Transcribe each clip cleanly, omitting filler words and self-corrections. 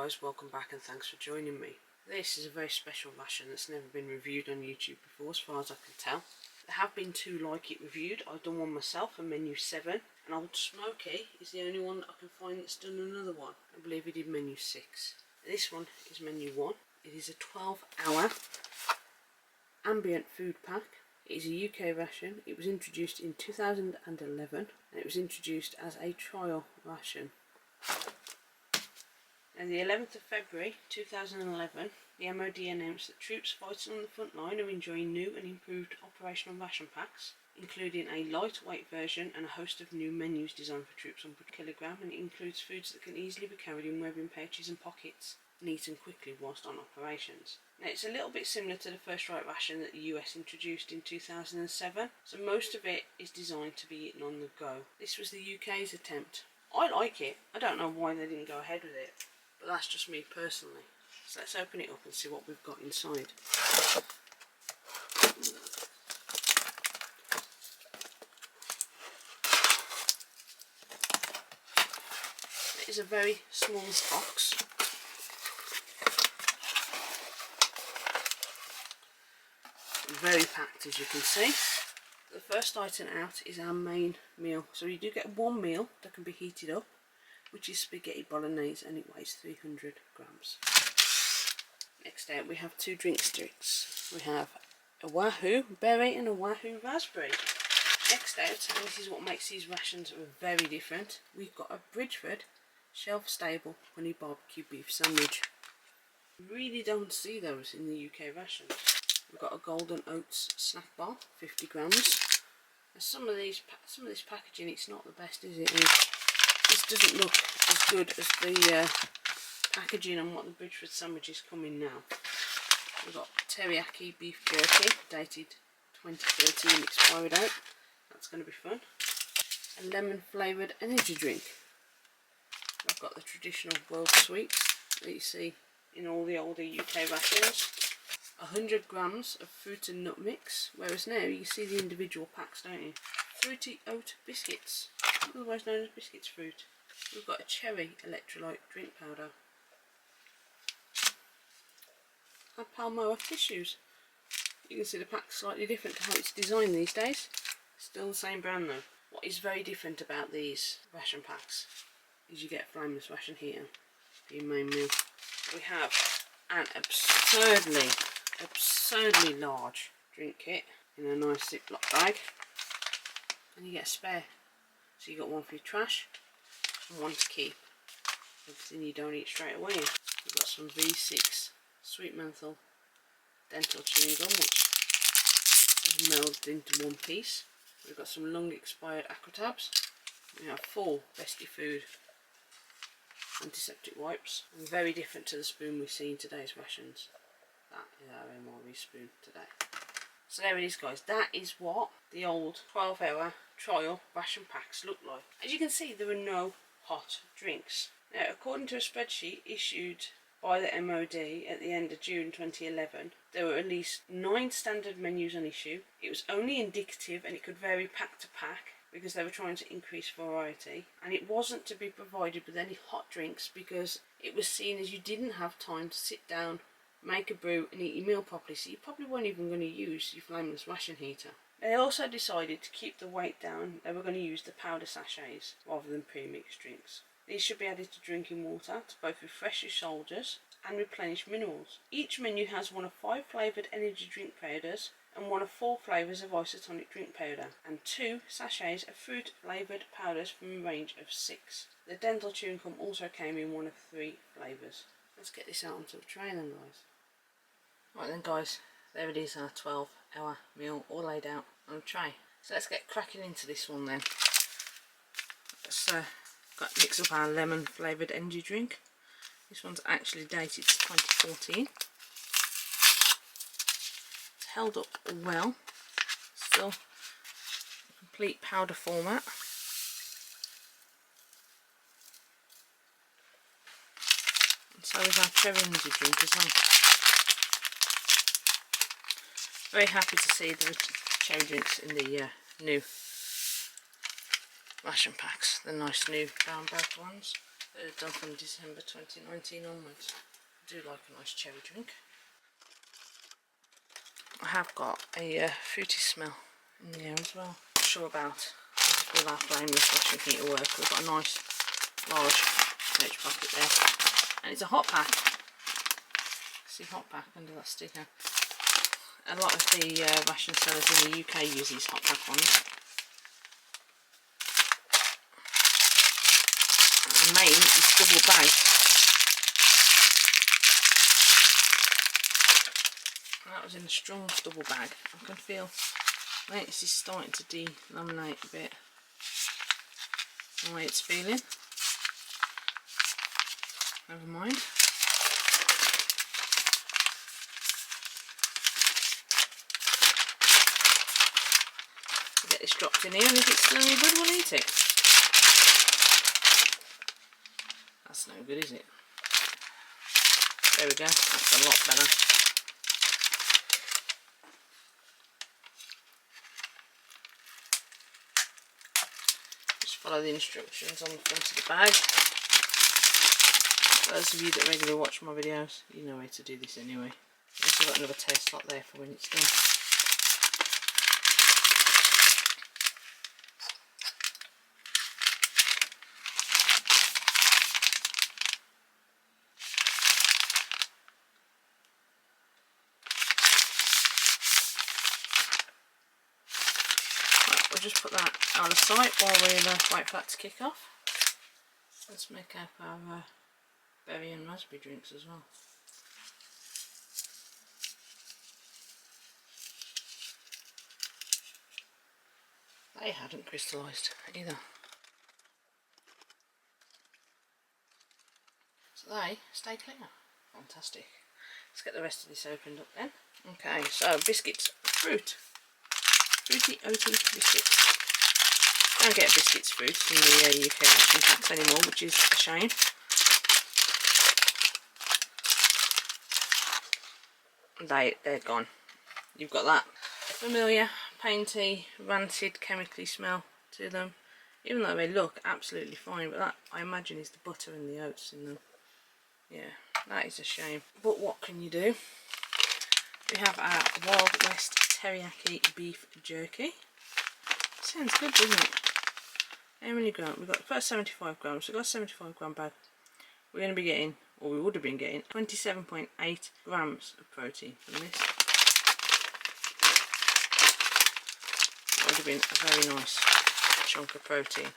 guys, welcome back and thanks for joining me. This is a very special ration that's never been reviewed on YouTube before as far as I can tell. There have been two like it reviewed. I've done one myself, a menu 7, and Old Smoky is the only one that I can find that's done another one. I believe he did menu 6. This one is menu 1. It is a 12-hour ambient food pack. It is a UK ration. It was introduced in 2011 and it was introduced as a trial ration. On the 11th of February 2011, the MOD announced that troops fighting on the front line are enjoying new and improved operational ration packs, including a lightweight version and a host of new menus designed for troops on per kilogram, and it includes foods that can easily be carried in webbing pouches and pockets and eaten quickly whilst on operations. Now, it's a little bit similar to the first right ration that the US introduced in 2007, so most of it is designed to be eaten on the go. This was the UK's attempt. I like it. I don't know why they didn't go ahead with it, but that's just me personally. So let's open it up and see what we've got inside. It is a very small box. Very packed, as you can see. The first item out is our main meal. So you do get one meal that can be heated up, which is spaghetti bolognese, and it weighs 300 grams. Next out we have two drink sticks. We have a Wahoo berry and a Wahoo raspberry. Next out, and this is what makes these rations very different, we've got a Bridgeford shelf stable honey barbecue beef sandwich. You really don't see those in the UK rations. We've got a golden oats snack bar, 50 grams. And some of this packaging, it's not the best, is it? This doesn't look as good as the packaging on what the Bridgeford sandwiches come in now. We've got teriyaki beef jerky, dated 2013, expired out. That's going to be fun. A lemon flavoured energy drink. I've got the traditional world sweets that you see in all the older UK rations. 100 grams of fruit and nut mix, whereas now you see the individual packs, don't you? Fruity oat biscuits, otherwise known as Biscuits Fruit. We've got a cherry electrolyte drink powder. And Palmoa tissues. You can see the pack's slightly different to how it's designed these days. Still the same brand though. What is very different about these ration packs is you get a flameless ration heater for your main meal. We have an absurdly large drink kit in a nice Ziploc bag, and you get a spare. So you got one for your trash and one to keep everything you don't eat straight away. We've got some V6 sweet menthol dental chewing gum, which is melded into one piece. We've got some long expired aquatabs. We have 4 Bestie Food antiseptic wipes. And very different to the spoon we see in today's rations. That is our MRE spoon today. So there it is, guys. That is what the old 12-hour trial ration packs look like. As you can see, there are no hot drinks. Now, according to a spreadsheet issued by the MOD at the end of June 2011, there were at least 9 standard menus on issue. It was only indicative and it could vary pack to pack because they were trying to increase variety, and it wasn't to be provided with any hot drinks because it was seen as you didn't have time to sit down, make a brew and eat your meal properly, so you probably weren't even going to use your flameless ration heater. They also decided to keep the weight down. They were going to use the powder sachets rather than pre-mixed drinks. These should be added to drinking water to both refresh your shoulders and replenish minerals. Each menu has one of 5 flavoured energy drink powders and one of 4 flavours of isotonic drink powder, and 2 sachets of fruit flavoured powders from a range of 6. The dental chewing gum also came in one of 3 flavours. Let's get this out onto the tray then, guys. Right then, guys, there it is, our 12-hour meal all laid out on a tray. So let's get cracking into this one then. Let's mix up our lemon flavoured energy drink. This one's actually dated to 2014. It's held up well, still a complete powder format. And so is our cherry energy drink as well. Very happy to see the cherry drinks in the new ration packs, the nice new brown bagged ones. Done from December 2019 onwards. I do like a nice cherry drink. I have got a fruity smell in the air as well. Not sure about with our flameless washing heater work. We've got a nice large pouch pocket there, and it's a hot pack. See hot pack under that sticker. A lot of the ration sellers in the UK use these hot pack ones. The main is double bag. That was in a strong double bag. I can feel this is starting to delaminate a bit the way it's feeling. Never mind. Get this dropped in here, and if it's still any good, we'll eat it. That's no good, is it? There we go, that's a lot better. Just follow the instructions on the front of the bag. For those of you that regularly watch my videos, you know how to do this anyway. I've also got another taste slot there for when it's done. We'll just put that out of sight while we wait for that to kick off. Let's make up our berry and raspberry drinks as well. They hadn't crystallised either. So they stay clear. Fantastic. Let's get the rest of this opened up then. Okay, so Biscuits Fruit. Fruity oaty biscuits. Don't get Biscuits Fruit in the UK ration packs anymore, which is a shame. They're gone. You've got that familiar, painty, rancid, chemically smell to them. Even though they look absolutely fine, but that, I imagine, is the butter and the oats in them. Yeah, that is a shame. But what can you do? We have our Wild West Teriyaki beef jerky. Sounds good, doesn't it? How many grams? We've got the first 75 grams. So we've got a 75 gram bag. We're going to be getting, or we would have been getting, 27.8 grams of protein from this. That would have been a very nice chunk of protein.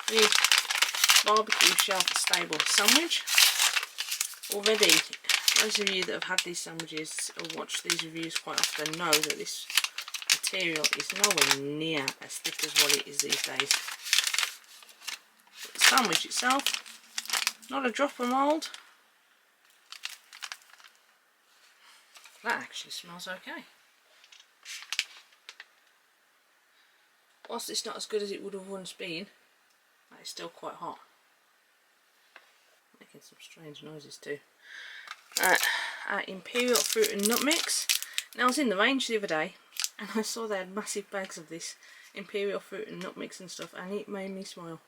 The Bbq Stable Sandwich. Already, those of you that have had these sandwiches or watched these reviews quite often know that this material is nowhere near as thick as what it is these days. But the sandwich itself, not a drop of mould. That actually smells okay. Whilst it's not as good as it would have once been, that is still quite hot. Making some strange noises too. Our Imperial Fruit and Nut mix. Now I was in the range the other day and I saw they had massive bags of this Imperial Fruit and Nut mix and stuff, and it made me smile.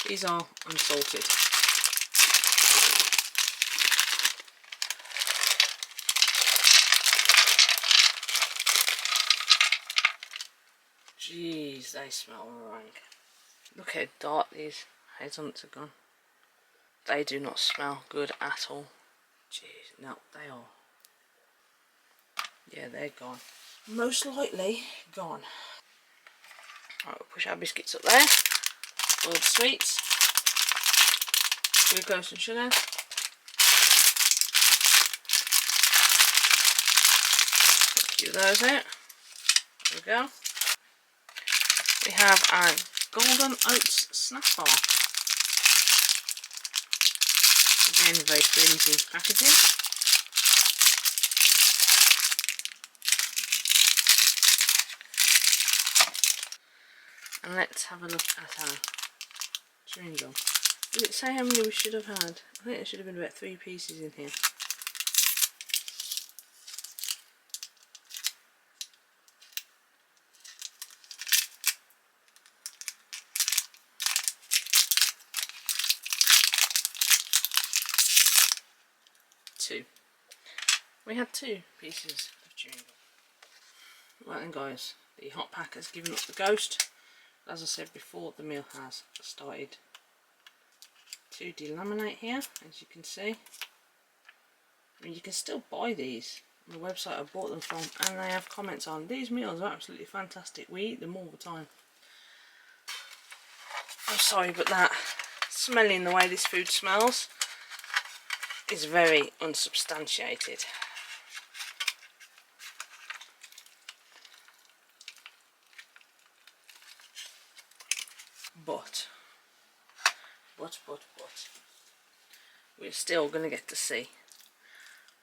These are unsalted. Jeez, they smell rank. Look how dark these hazelnuts are gone. They do not smell good at all. Jeez, no, they are. Yeah, they're gone. Most likely gone. Alright, we'll push our biscuits up there. All the sweets. Glucose and sugar. Put a few of those out. There we go. We have our Golden Oats snack bar. Again, very flimsy packaging. And let's have a look at our chewing gum. Does it say how many we should have had? I think there should have been about 3 pieces in here. Two. We had 2 pieces of chewing gum. Right then guys, the hot pack has given up the ghost. As I said before, the meal has started to delaminate here, as you can see. I mean, you can still buy these on the website I bought them from, and they have comments on these meals are absolutely fantastic. We eat them all the time. I'm sorry, but that smelling the way this food smells is very unsubstantiated. But we're still going to get to see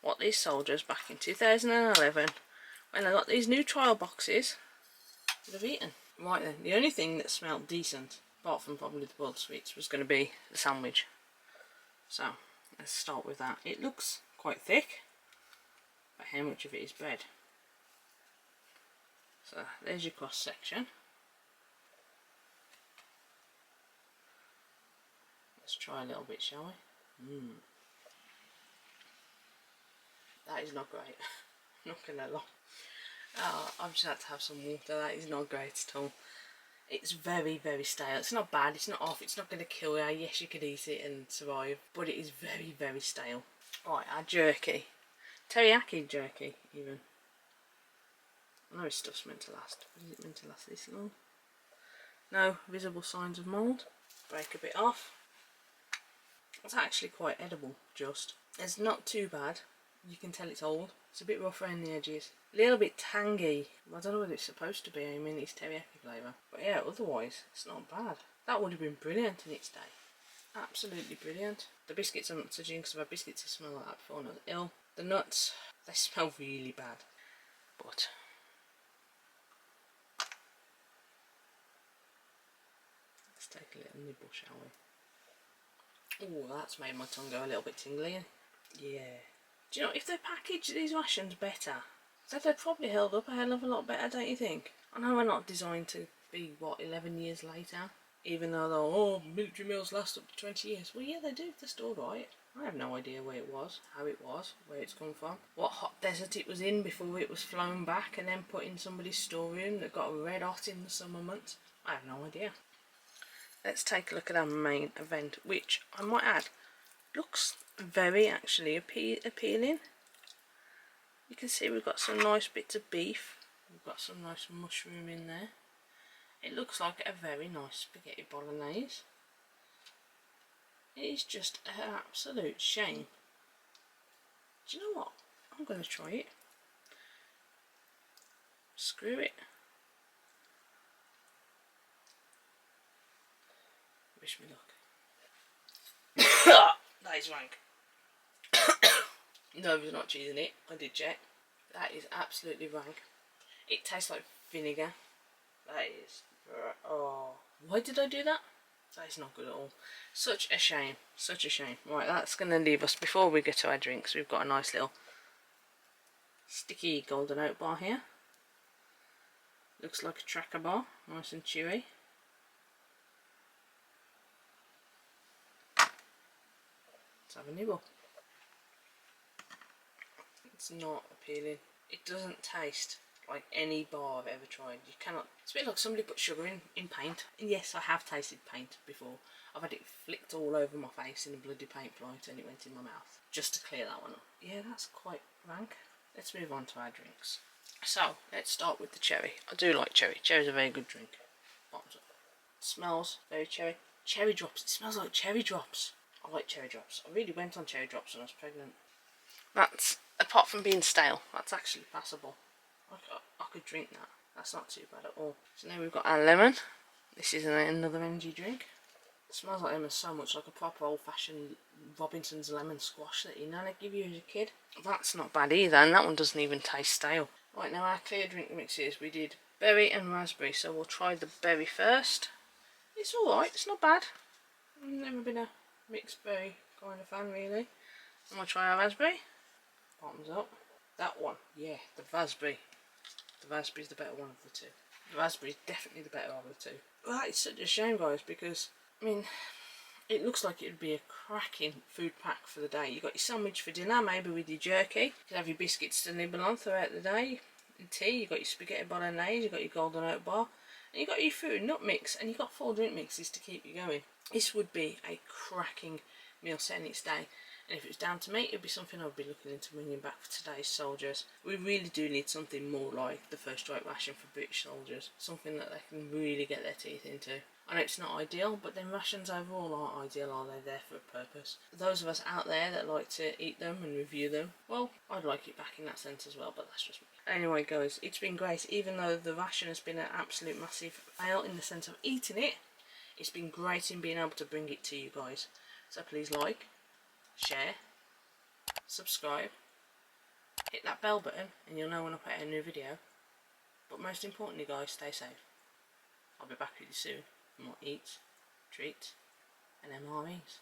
what these soldiers back in 2011, when they got these new trial boxes, would have eaten. Right then, the only thing that smelled decent, apart from probably the boiled sweets, was going to be the sandwich. So let's start with that. It looks quite thick, but how much of it is bread? So there's your cross section. Let's try a little bit, shall we? That is not great. Not gonna lie. I've just had to have some water. That is not great at all. It's very, very stale. It's not bad. It's not off. It's not going to kill you. Yes, you could eat it and survive, but it is very, very stale. Right, our jerky. Teriyaki jerky, even. I know this stuff's meant to last. Is it meant to last this long? No visible signs of mould. Break a bit off. It's actually quite edible, just. It's not too bad. You can tell it's old. It's a bit rough around the edges. A little bit tangy. I don't know what it's supposed to be. I mean, it's teriyaki flavour. But yeah, otherwise, it's not bad. That would have been brilliant in its day. Absolutely brilliant. The biscuits, I'm not touching because I've had biscuits that smell like that before and I was ill. The nuts, they smell really bad. But let's take a little nibble, shall we? Oh, that's made my tongue go a little bit tingly. Yeah. Do you know, if they packaged these rations better, they'd probably held up a hell of a lot better, don't you think? I know we're not designed to be, what, 11 years later? Even though they're, oh, military meals last up to 20 years. Well, yeah, they do if they're stored right. I have no idea where it was, how it was, where it's come from, what hot desert it was in before it was flown back and then put in somebody's storeroom that got red hot in the summer months. I have no idea. Let's take a look at our main event, which, I might add, looks very actually appealing. You can see we've got some nice bits of beef, we've got some nice mushroom in there. It looks like a very nice spaghetti bolognese. It is just an absolute shame. Do you know what? I'm going to try it. Screw it. Wish me luck. That is rank. No, there's not cheese in it. I did check. That is absolutely rank. It tastes like vinegar. That is... oh. Why did I do that? That is not good at all. Such a shame. Such a shame. Right, that's going to leave us, before we get to our drinks, we've got a nice little sticky golden oat bar here. Looks like a tracker bar. Nice and chewy. Let's have a nibble. It's not appealing. It doesn't taste like any bar I've ever tried. You cannot. It's a bit like somebody put sugar in paint. And yes, I have tasted paint before. I've had it flicked all over my face in a bloody paint flight and it went in my mouth. Just to clear that one up. Yeah, that's quite rank. Let's move on to our drinks. So, let's start with the cherry. I do like cherry. Cherry's a very good drink. Bottoms up. It smells very cherry. Cherry drops. It smells like cherry drops. I like cherry drops. I really went on cherry drops when I was pregnant. That's, apart from being stale, that's actually passable. I could drink that. That's not too bad at all. So now we've got our lemon. This is another energy drink. It smells like lemon so much, like a proper old-fashioned Robinson's lemon squash that your nana gave you as a kid. That's not bad either, and that one doesn't even taste stale. Right, now our clear drink mixes, we did berry and raspberry. So we'll try the berry first. It's alright, it's not bad. I've never been a mixed berry kind of fan really. And we'll try our raspberry. Bottoms up. That one, yeah, the raspberry. The raspberry's the better one of the two. The raspberry's definitely the better of the two. Well, it's such a shame, guys, because, I mean, it looks like it would be a cracking food pack for the day. You got your sandwich for dinner, maybe with your jerky. You can have your biscuits to nibble on throughout the day. And tea, you got your spaghetti bolognese, you got your golden oat bar, and you got your fruit and nut mix, and you got 4 drink mixes to keep you going. This would be a cracking meal setting its day. And if it was down to me, it would be something I would be looking into bringing back for today's soldiers. We really do need something more like the first strike ration for British soldiers. Something that they can really get their teeth into. I know it's not ideal, but then rations overall aren't ideal, are they? There for a purpose. For those of us out there that like to eat them and review them, well, I'd like it back in that sense as well, but that's just me. Anyway, guys, it's been great. Even though the ration has been an absolute massive fail in the sense of eating it, it's been great in being able to bring it to you guys. So please like, share, subscribe, hit that bell button and you'll know when I put out a new video. But most importantly, guys, stay safe. I'll be back with you soon for more Eats, Treats and MREs.